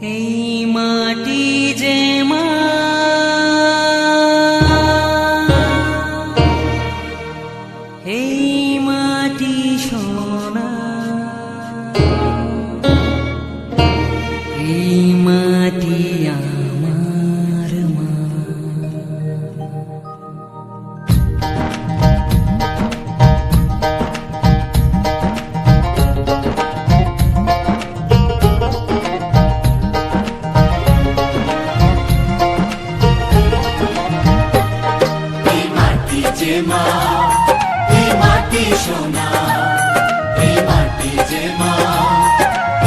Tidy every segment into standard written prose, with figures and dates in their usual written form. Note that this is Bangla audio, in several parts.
এই মাটি যে মা, এই মাটি সোনা, এই মাটি আমার মা। যে মা, এই মাটি সোনা, এই মাটি যে মা,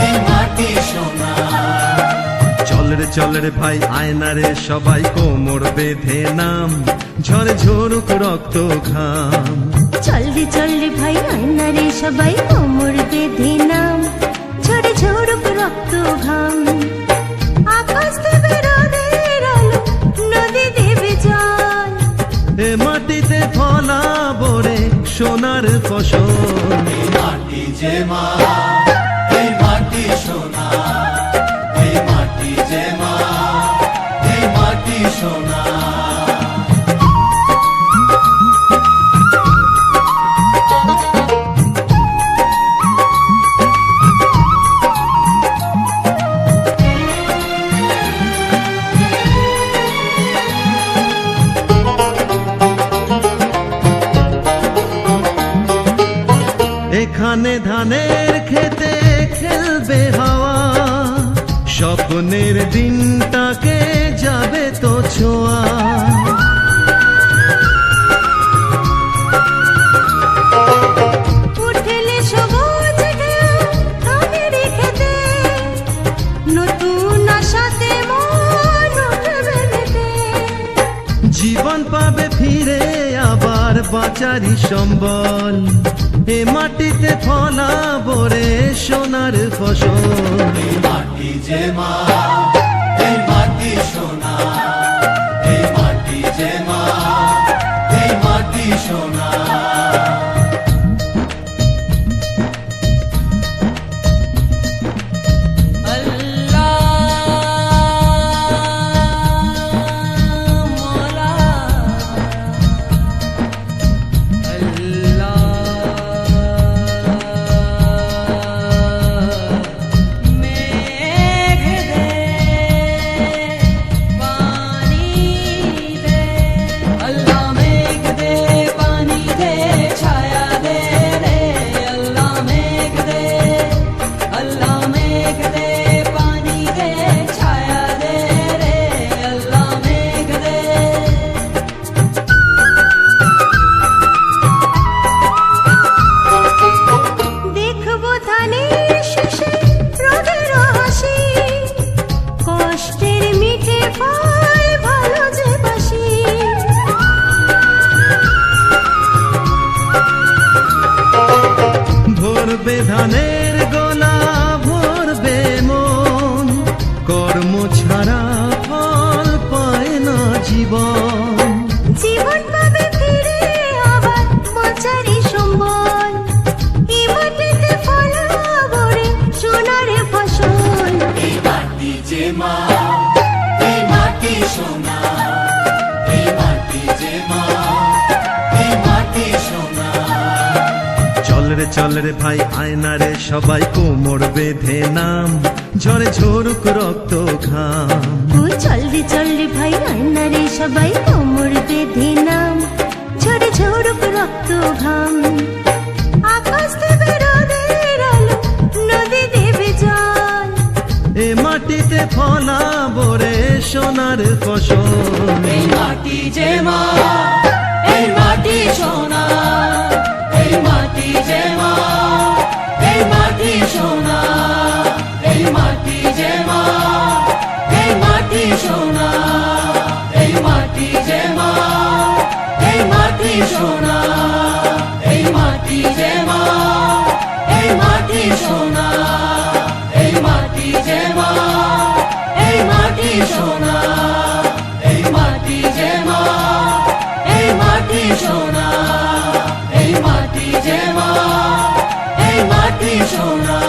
এই মাটি সোনা। চল রে ভাই আয়না রে সবাই কোমর বেঁধে নাম, ঝরে ঝরুক রক্ত ঘাম। চল রে ভাই আয়না রে সবাই কোমর বেঁধে নাম, ঝরে ঝরুক রক্ত ঘাম। আকাশ দেবে রোদের আলো, নদী দেবে জল, এ মাটিতে ফলাবো রে সোনার ফসল। এই মাটি যে মা, এই মাটি সোনা, এই মাটি যে মা, এই মাটি সোনা। এখানে ধানের খেতে খেলবে হাওয়া, স্বপ্নের দিনটাকে যাবে তো ছোঁয়া। উঠলে সবুজ ঢেউ ধানের খেতে, নতুন আশাতে মন উঠবে মেতে। জীবন পাবে ফিরে আবার বাঁচারি সম্বল, এ মাটিতে ফলাবো রে সোনার ফসল। এই মাটি যে মা, এই মাটি সোনা, এই মাটি যে মা, এই মাটি সোনা। ধানের গোলা ভরবে মন, কর্ম ছাড়া ফল পায় না জীবন। জীবন পাবে ফিরে আবার বাঁচারি সম্বল, এই মাটিতে ফলাবো রে সোনার ফসল। এই মাটি যে মা, এই মাটি সোনা, এই মাটি যে মা, এই মাটি সোনা। চল রে ভাই আয়না রে সবাই কোমর বেঁধে নাম, ঝরে ঝরুক রক্ত ঘাম। ও চল রে ভাই আয়না রে সবাই কোমর বেঁধে নাম, ঝরে ঝরুক রক্ত ঘাম। আকাশ দেবে রোদের আলো, নদী দেবে জল, এ মাটিতে ফলাবো রে সোনার ফসল। এই মাটি যে মা, এই মাটি সোনা, এই মাটি যে মা, এই মাটি সোনা, এই মাটি যে মা, এই মাটি সোনা, এই মাটি যে মা, এই মাটি সোনা, এই মাটি যে মা, এই মাটি সোনা, এই মাটি যে মা, এই মাটি সোনা, এই মাটি যে মা, এই মাটি সোনা, এই মাটি যে মা, এই মাটি সোনা।